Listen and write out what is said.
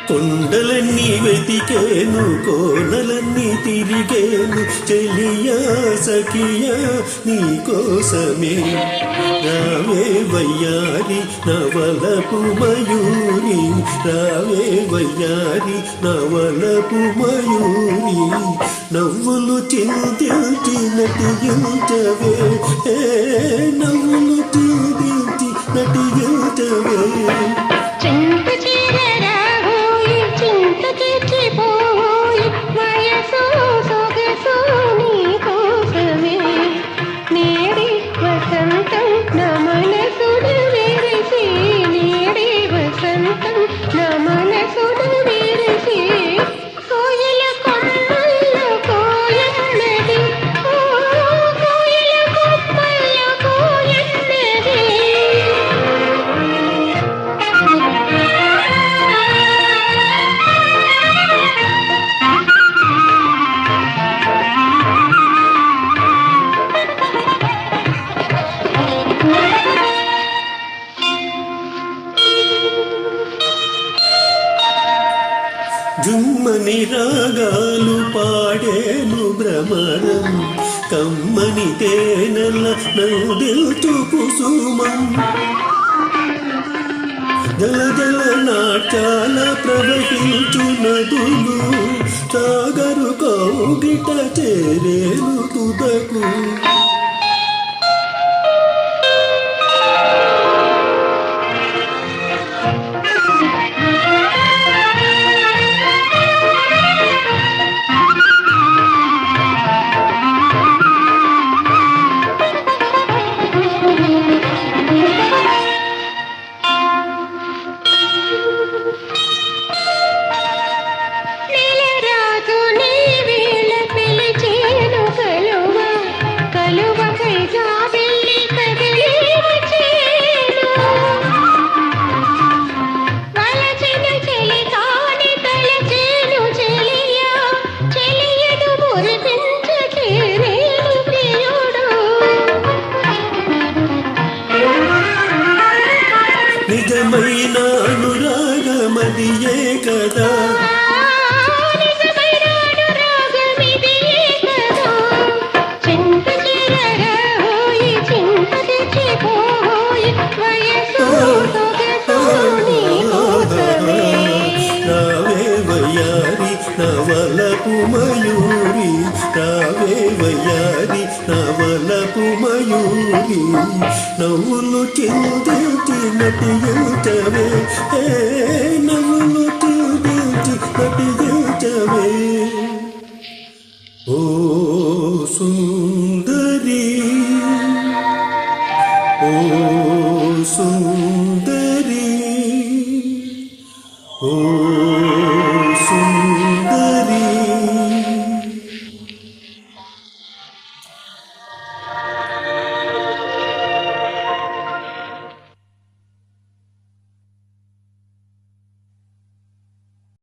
కొండలన్నీ వెతికేను కోనలన్నీ తిరిగేను చెలియా సఖియా నీ కోసమే రావే వయ్యారి నవలపు మయూరి రావే వయ్యారి నవలపు మయూరి నవ్వులు చిందించి నటించవే నవ్వులు చిందించి నటించవే జుమ్మని రాగాలు పాడేను భ్రమరం కమ్మని తేనెల నవ్వుతూ కుసుమం జల జల నాట్యాల ప్రవహించు నదులు సాగరు కౌగిట చేరేను తుదకు నిజమైన అనురాగమదియే కదా రావే వయ్యారి నవలపు మయూరి రావే వయ్యారి నవలపు మయూరి నవ్వులు చిందించి నటించవే నవ్వులు చిందించి నటించవే ఓ సుందరి ఓ సుందరి ఓ